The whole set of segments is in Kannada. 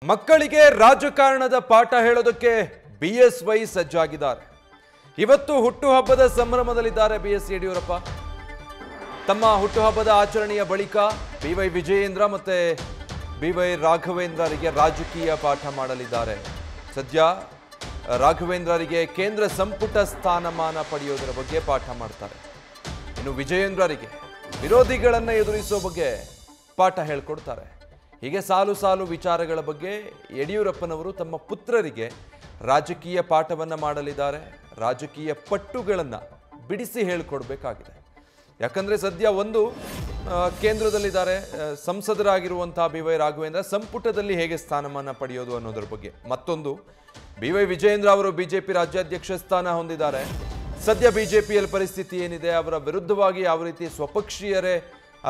ಮಕ್ಕಳಿಗೆ ರಾಜಕಾರಣದ ಪಾಠ ಹೇಳೋದಕ್ಕೆ ಬಿಎಸ್ವೈ ಸಜ್ಜಾಗಿದ್ದಾರೆ. ಇವತ್ತು ಹುಟ್ಟುಹಬ್ಬದ ಸಂಭ್ರಮದಲ್ಲಿದ್ದಾರೆ ಬಿಎಸ್ ಯಡಿಯೂರಪ್ಪ. ತಮ್ಮ ಹುಟ್ಟುಹಬ್ಬದ ಆಚರಣೆಯ ಬಳಿಕ ಬಿವೈ ವಿಜಯೇಂದ್ರ ಮತ್ತೆ ಬಿವೈ ರಾಘವೇಂದ್ರರಿಗೆ ರಾಜಕೀಯ ಪಾಠ ಮಾಡಲಿದ್ದಾರೆ. ಸದ್ಯ ರಾಘವೇಂದ್ರರಿಗೆ ಕೇಂದ್ರ ಸಂಪುಟ ಸ್ಥಾನಮಾನ ಪಡೆಯೋದರ ಬಗ್ಗೆ ಪಾಠ ಮಾಡ್ತಾರೆ. ಇನ್ನು ವಿಜಯೇಂದ್ರರಿಗೆ ವಿರೋಧಿಗಳನ್ನು ಎದುರಿಸೋ ಬಗ್ಗೆ ಪಾಠ ಹೇಳ್ಕೊಡ್ತಾರೆ. ಹೀಗೆ ಸಾಲು ಸಾಲು ವಿಚಾರಗಳ ಬಗ್ಗೆ ಯಡಿಯೂರಪ್ಪನವರು ತಮ್ಮ ಪುತ್ರರಿಗೆ ರಾಜಕೀಯ ಪಾಠವನ್ನು ಮಾಡಲಿದ್ದಾರೆ. ರಾಜಕೀಯ ಪಟ್ಟುಗಳನ್ನು ಬಿಡಿಸಿ ಹೇಳಿಕೊಡ್ಬೇಕಾಗಿದೆ. ಯಾಕಂದರೆ ಸದ್ಯ ಒಂದು ಕೇಂದ್ರದಲ್ಲಿದ್ದಾರೆ, ಸಂಸದರಾಗಿರುವಂತಹ ಬಿವೈ ರಾಘವೇಂದ್ರ ಸಂಪುಟದಲ್ಲಿ ಹೇಗೆ ಸ್ಥಾನಮಾನ ಪಡೆಯೋದು ಅನ್ನೋದ್ರ ಬಗ್ಗೆ. ಮತ್ತೊಂದು ಬಿವೈ ವಿಜಯೇಂದ್ರ ಅವರು ಬಿಜೆಪಿ ರಾಜ್ಯಾಧ್ಯಕ್ಷ ಸ್ಥಾನ ಹೊಂದಿದ್ದಾರೆ. ಸದ್ಯ ಬಿಜೆಪಿಯಲ್ಲಿ ಪರಿಸ್ಥಿತಿ ಏನಿದೆ, ಅವರ ವಿರುದ್ಧವಾಗಿ ಯಾವ ರೀತಿ ಸ್ವಪಕ್ಷೀಯರೇ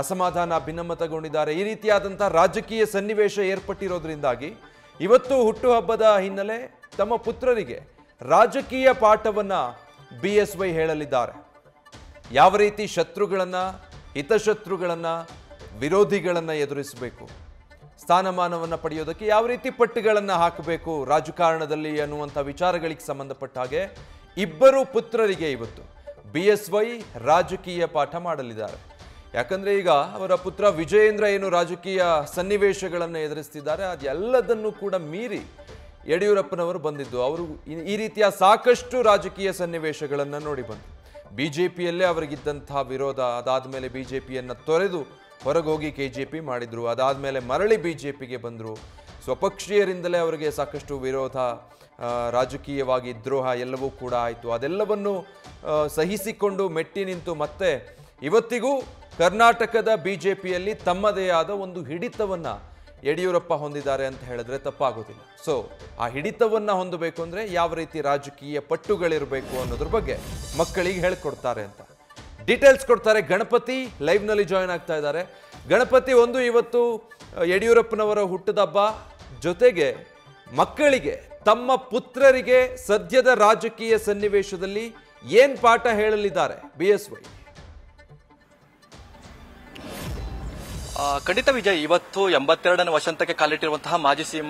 ಅಸಮಾಧಾನ ಭಿನ್ನಮತಗೊಂಡಿದ್ದಾರೆ, ಈ ರೀತಿಯಾದಂಥ ರಾಜಕೀಯ ಸನ್ನಿವೇಶ ಏರ್ಪಟ್ಟಿರೋದ್ರಿಂದಾಗಿ ಇವತ್ತು ಹುಟ್ಟುಹಬ್ಬದ ಹಿನ್ನೆಲೆ ತಮ್ಮ ಪುತ್ರರಿಗೆ ರಾಜಕೀಯ ಪಾಠವನ್ನು ಬಿಎಸ್ವೈ ಹೇಳಲಿದ್ದಾರೆ. ಯಾವ ರೀತಿ ಶತ್ರುಗಳನ್ನು, ಹಿತಶತ್ರುಗಳನ್ನು, ವಿರೋಧಿಗಳನ್ನು ಎದುರಿಸಬೇಕು, ಸ್ಥಾನಮಾನವನ್ನು ಪಡೆಯೋದಕ್ಕೆ ಯಾವ ರೀತಿ ಪಟ್ಟುಗಳನ್ನು ಹಾಕಬೇಕು ರಾಜಕಾರಣದಲ್ಲಿ ಅನ್ನುವಂಥ ವಿಚಾರಗಳಿಗೆ ಸಂಬಂಧಪಟ್ಟ ಹಾಗೆ ಇಬ್ಬರು ಪುತ್ರರಿಗೆ ಇವತ್ತು ಬಿಎಸ್ವೈ ರಾಜಕೀಯ ಪಾಠ ಮಾಡಲಿದ್ದಾರೆ. ಯಾಕಂದರೆ ಈಗ ಅವರ ಪುತ್ರ ವಿಜಯೇಂದ್ರ ಏನು ರಾಜಕೀಯ ಸನ್ನಿವೇಶಗಳನ್ನು ಎದುರಿಸ್ತಿದ್ದಾರೆ, ಅದೆಲ್ಲದನ್ನು ಕೂಡ ಮೀರಿ ಯಡಿಯೂರಪ್ಪನವರು ಬಂದಿದ್ದು. ಅವರು ಈ ರೀತಿಯ ಸಾಕಷ್ಟು ರಾಜಕೀಯ ಸನ್ನಿವೇಶಗಳನ್ನು ನೋಡಿ ಬಂದರು. ಬಿಜೆಪಿಯಲ್ಲೇ ಅವರಿಗಿದ್ದಂತಹ ವಿರೋಧ, ಅದಾದಮೇಲೆ ಬಿಜೆಪಿಯನ್ನು ತೊರೆದು ಹೊರಗೋಗಿ ಕೆಜೆಪಿ ಮಾಡಿದರು, ಅದಾದಮೇಲೆ ಮರಳಿ ಬಿಜೆಪಿಗೆ ಬಂದರು. ಸ್ವಪಕ್ಷೀಯರಿಂದಲೇ ಅವರಿಗೆ ಸಾಕಷ್ಟು ವಿರೋಧ, ರಾಜಕೀಯವಾಗಿ ದ್ರೋಹ ಎಲ್ಲವೂ ಕೂಡ ಆಯಿತು. ಅದೆಲ್ಲವನ್ನು ಸಹಿಸಿಕೊಂಡು ಮೆಟ್ಟಿ ನಿಂತು ಮತ್ತೆ ಇವತ್ತಿಗೂ ಕರ್ನಾಟಕದ ಬಿಜೆಪಿಯಲ್ಲಿ ತಮ್ಮದೇ ಆದ ಒಂದು ಹಿಡಿತವನ್ನು ಯಡಿಯೂರಪ್ಪ ಹೊಂದಿದ್ದಾರೆ ಅಂತ ಹೇಳಿದ್ರೆ ತಪ್ಪಾಗೋದಿಲ್ಲ. ಸೊ ಆ ಹಿಡಿತವನ್ನು ಹೊಂದಬೇಕು ಅಂದರೆ ಯಾವ ರೀತಿ ರಾಜಕೀಯ ಪಟ್ಟುಗಳಿರಬೇಕು ಅನ್ನೋದ್ರ ಬಗ್ಗೆ ಮಕ್ಕಳಿಗೆ ಹೇಳ್ಕೊಡ್ತಾರೆ ಅಂತ ಡೀಟೇಲ್ಸ್ ಕೊಡ್ತಾರೆ. ಗಣಪತಿ ಲೈವ್ನಲ್ಲಿ ಜಾಯ್ನ್ ಆಗ್ತಾ ಇದ್ದಾರೆ. ಗಣಪತಿ, ಒಂದು ಇವತ್ತು ಯಡಿಯೂರಪ್ಪನವರ ಹುಟ್ಟುಹಬ್ಬ, ಜೊತೆಗೆ ಮಕ್ಕಳಿಗೆ ತಮ್ಮ ಪುತ್ರರಿಗೆ ಸದ್ಯದ ರಾಜಕೀಯ ಸನ್ನಿವೇಶದಲ್ಲಿ ಏನ್ ಪಾಠ ಹೇಳಲಿದ್ದಾರೆ ಬಿಎಸ್ವೈ? ಖಂಡಿತ ವಿಜಯ್, ಇವತ್ತು 82ನೇ ವಸಂತಕ್ಕೆ ಕಾಲಿಟ್ಟಿರುವಂತಹ ಮಾಜಿ ಸಿಎಂ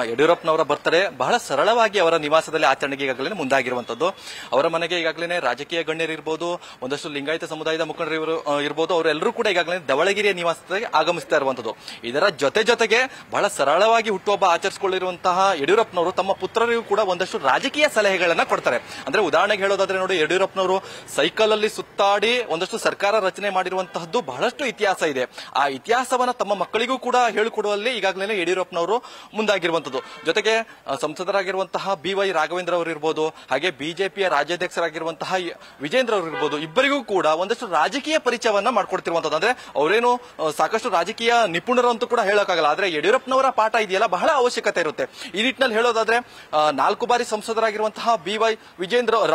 ಯಡಿಯೂರಪ್ಪನವರ ಬರ್ತಡೇ ಬಹಳ ಸರಳವಾಗಿ ಅವರ ನಿವಾಸದಲ್ಲಿ ಆಚರಣೆಗೆ ಈಗಾಗಲೇ ಮುಂದಾಗಿರುವಂತದ್ದು. ಅವರ ಮನೆಗೆ ಈಗಾಗಲೇ ರಾಜಕೀಯ ಗಣ್ಯರು ಇರಬಹುದು, ಒಂದಷ್ಟು ಲಿಂಗಾಯತ ಸಮುದಾಯದ ಮುಖಂಡರು ಇರಬಹುದು, ಅವರೆಲ್ಲರೂ ಕೂಡ ಈಗಾಗಲೇ ಧವಳಗಿರಿಯ ನಿವಾಸಕ್ಕೆ ಆಗಮಿಸ್ತಾ ಇರುವಂತದ್ದು. ಇದರ ಜೊತೆಗೆ ಬಹಳ ಸರಳವಾಗಿ ಹುಟ್ಟುಹಬ್ಬ ಆಚರಿಸಿಕೊಳ್ಳಿರುವಂತಹ ಯಡಿಯೂರಪ್ಪನವರು ತಮ್ಮ ಪುತ್ರರಿಗೂ ಕೂಡ ಒಂದಷ್ಟು ರಾಜಕೀಯ ಸಲಹೆಗಳನ್ನ ಕೊಡ್ತಾರೆ. ಅಂದ್ರೆ ಉದಾಹರಣೆಗೆ ಹೇಳೋದಾದ್ರೆ ನೋಡಿ, ಯಡಿಯೂರಪ್ಪನವರು ಸೈಕಲ್ ಅಲ್ಲಿ ಸುತ್ತಾಡಿ ಒಂದಷ್ಟು ಸರ್ಕಾರ ರಚನೆ ಮಾಡಿರುವಂತಹದ್ದು ಬಹಳಷ್ಟು ಇತಿಹಾಸ ಇದೆ. ಆ ಇತಿಹಾಸವನ್ನ ತಮ್ಮ ಮಕ್ಕಳಿಗೂ ಕೂಡ ಹೇಳಿಕೊಡುವಲ್ಲಿ ಈಗಾಗಲೇ ಯಡಿಯೂರಪ್ಪನವರು ಮುಂದಾಗಿರುವಂತದ್ದು. ಜೊತೆಗೆ ಸಂಸದರಾಗಿರುವಂತಹ ಬಿವೈ ರಾಘವೇಂದ್ರ ಅವರು ಇರಬಹುದು, ಹಾಗೆ ಬಿಜೆಪಿಯ ರಾಜ್ಯಾಧ್ಯಕ್ಷರಾಗಿರುವಂತಹ ವಿಜೇಂದ್ರ ಅವರು ಇರಬಹುದು, ಇಬ್ಬರಿಗೂ ಕೂಡ ಒಂದಷ್ಟು ರಾಜಕೀಯ ಪರಿಚಯವನ್ನ ಮಾಡ್ಕೊಡ್ತಿರುವಂತದ್ದು. ಅಂದ್ರೆ ಅವರೇನು ಸಾಕಷ್ಟು ರಾಜಕೀಯ ನಿಪುಣರು ಅಂತೂ ಕೂಡ ಹೇಳೋಕ್ಕಾಗಲ್ಲ, ಆದ್ರೆ ಯಡಿಯೂರಪ್ಪನವರ ಪಾಠ ಇದೆಯಲ್ಲ ಬಹಳ ಅವಶ್ಯಕತೆ ಇರುತ್ತೆ. ಈ ನಿಟ್ಟಿನಲ್ಲಿ ಹೇಳೋದಾದ್ರೆ 4 ಬಾರಿ ಸಂಸದರಾಗಿರುವಂತಹ ಬಿವೈ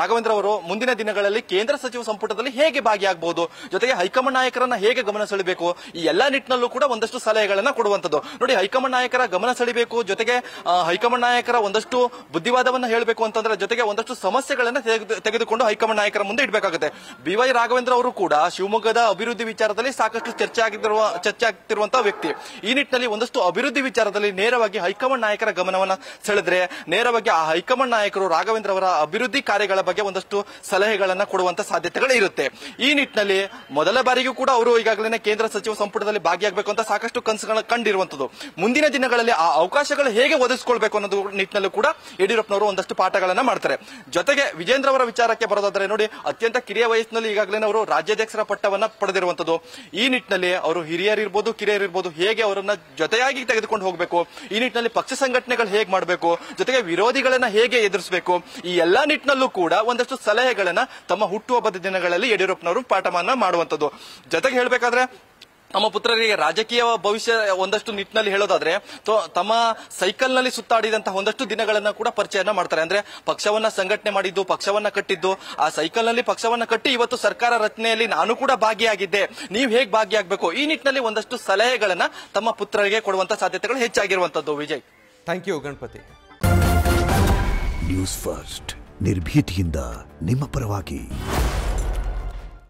ರಾಘವೇಂದ್ರ ಅವರು ಮುಂದಿನ ದಿನಗಳಲ್ಲಿ ಕೇಂದ್ರ ಸಚಿವ ಸಂಪುಟದಲ್ಲಿ ಹೇಗೆ ಭಾಗಿಯಾಗಬಹುದು, ಜೊತೆಗೆ ಹೈಕಮಾಂಡ್ ನಾಯಕರನ್ನ ಹೇಗೆ ಗಮನ ಸೆಳೆಯಬೇಕು, ಈ ಎಲ್ಲಾ ನಿಟ್ಟಿನಲ್ಲೂ ಕೂಡ ಒಂದಷ್ಟು ಸಲಹೆಗಳನ್ನ ಕೊಡುವಂತದ್ದು. ನೋಡಿ, ಹೈಕಮಾಂಡ್ ನಾಯಕರ ಗಮನ ಸೆಳೆಯಬೇಕು, ಜೊತೆಗೆ ಹೈಕಮಾಂಡ್ ನಾಯಕರ ಒಂದಷ್ಟು ಬುದ್ಧಿವಾದವನ್ನ ಹೇಳಬೇಕು ಅಂತಂದ್ರೆ, ಜೊತೆಗೆ ಒಂದಷ್ಟು ಸಮಸ್ಯೆಗಳನ್ನ ತೆಗೆದುಕೊಂಡು ಹೈಕಮಾಂಡ್ ನಾಯಕರ ಮುಂದೆ ಇಡಬೇಕಾಗುತ್ತೆ. ಬಿವೈ ರಾಘವೇಂದ್ರ ಅವರು ಕೂಡ ಶಿವಮೊಗ್ಗದ ಅಭಿವೃದ್ಧಿ ವಿಚಾರದಲ್ಲಿ ಸಾಕಷ್ಟು ಚರ್ಚೆ ಆಗ್ತಿರುವಂತಹ ವ್ಯಕ್ತಿ. ಈ ನಿಟ್ಟಿನಲ್ಲಿ ಒಂದಷ್ಟು ಅಭಿವೃದ್ಧಿ ವಿಚಾರದಲ್ಲಿ ನೇರವಾಗಿ ಹೈಕಮಾಂಡ್ ನಾಯಕರ ಗಮನವನ್ನ ಸೆಳೆದ್ರೆ ನೇರವಾಗಿ ಆ ಹೈಕಮಾಂಡ್ ನಾಯಕರು ರಾಘವೇಂದ್ರ ಅವರ ಅಭಿವೃದ್ಧಿ ಕಾರ್ಯಗಳ ಬಗ್ಗೆ ಒಂದಷ್ಟು ಸಲಹೆಗಳನ್ನ ಕೊಡುವಂತ ಸಾಧ್ಯತೆಗಳು ಇರುತ್ತೆ. ಈ ನಿಟ್ಟಿನಲ್ಲಿ ಮೊದಲ ಬಾರಿಗೂ ಕೂಡ ಅವರು ಈಗಾಗಲೇ ಕೇಂದ್ರ ಸಚಿವ ಸಂಪುಟದಲ್ಲಿ ಭಾಗಿಯಾಗಬೇಕು ಅಂತ ಸಾಕಷ್ಟು ಕನಸುಗಳನ್ನು ಕಂಡಿರುವಂತದ್ದು. ಮುಂದಿನ ದಿನಗಳಲ್ಲಿ ಆ ಅವಕಾಶಗಳು ಹೇಗೆ ಒದಗಿಸಿಕೊಳ್ಬೇಕು ಅನ್ನೋದು ನಿಟ್ಟಿನಲ್ಲೂ ಕೂಡ ಯಡಿಯೂರಪ್ಪನವರು ಒಂದಷ್ಟು ಪಾಠಗಳನ್ನ ಮಾಡ್ತಾರೆ. ಜೊತೆಗೆ ವಿಜೇಂದ್ರ ಅವರ ವಿಚಾರಕ್ಕೆ ಬರೋದಾದ್ರೆ ನೋಡಿ, ಅತ್ಯಂತ ಕಿರಿಯ ವಯಸ್ಸಿನಲ್ಲಿ ಈಗಾಗಲೇ ಅವರು ರಾಜ್ಯಾಧ್ಯಕ್ಷರ ಪಟ್ಟವನ್ನ ಪಡೆದಿರುವಂತದ್ದು. ಈ ನಿಟ್ಟಿನಲ್ಲಿ ಅವರು ಹಿರಿಯರಿರ್ಬೋದು ಕಿರಿಯರಿರ್ಬೋದು ಹೇಗೆ ಅವರನ್ನ ಜೊತೆಯಾಗಿ ತೆಗೆದುಕೊಂಡು ಹೋಗಬೇಕು, ಈ ನಿಟ್ಟಿನಲ್ಲಿ ಪಕ್ಷ ಸಂಘಟನೆಗಳು ಹೇಗೆ ಮಾಡಬೇಕು, ಜೊತೆಗೆ ವಿರೋಧಿಗಳನ್ನ ಹೇಗೆ ಎದುರಿಸಬೇಕು, ಈ ಎಲ್ಲಾ ನಿಟ್ಟಿನಲ್ಲೂ ಕೂಡ ಒಂದಷ್ಟು ಸಲಹೆಗಳನ್ನ ತಮ್ಮ ಹುಟ್ಟುಹಬ್ಬದ ದಿನಗಳಲ್ಲಿ ಯಡಿಯೂರಪ್ಪನವರು ಪಾಠವನ್ನ ಮಾಡುವಂತದ್ದು. ಜೊತೆಗೆ ಹೇಳಬೇಕಾದ್ರೆ ನಮ್ಮ ಪುತ್ರರಿಗೆ ರಾಜಕೀಯ ಭವಿಷ್ಯ ಒಂದಷ್ಟು ನಿಟ್ಟಿನಲ್ಲಿ ಹೇಳೋದಾದ್ರೆ ತಮ್ಮ ಸೈಕಲ್ ನಲ್ಲಿ ಸುತ್ತಾಡಿದಂತಹ ಒಂದಷ್ಟು ದಿನಗಳನ್ನ ಕೂಡ ಪರಿಚಯನ ಮಾಡ್ತಾರೆ. ಅಂದ್ರೆ ಪಕ್ಷವನ್ನ ಸಂಘಟನೆ ಮಾಡಿದ್ದು, ಪಕ್ಷವನ್ನ ಕಟ್ಟಿದ್ದು, ಆ ಸೈಕಲ್ ನಲ್ಲಿ ಪಕ್ಷವನ್ನ ಕಟ್ಟಿ ಇವತ್ತು ಸರ್ಕಾರ ರಚನೆಯಲ್ಲಿ ನಾನು ಕೂಡ ಭಾಗಿಯಾಗಿದ್ದೆ, ನೀವು ಹೇಗೆ ಭಾಗಿಯಾಗಬೇಕು, ಈ ನಿಟ್ಟಿನಲ್ಲಿ ಒಂದಷ್ಟು ಸಲಹೆಗಳನ್ನ ತಮ್ಮ ಪುತ್ರರಿಗೆ ಕೊಡುವಂತ ಸಾಧ್ಯತೆಗಳು ಹೆಚ್ಚಾಗಿರುವಂತದ್ದು. Vijay, thank you Ganapati. News first, ನಿರ್ಭೀತಿಯಿಂದ ನಿಮ್ಮ ಪರವಾಗಿ.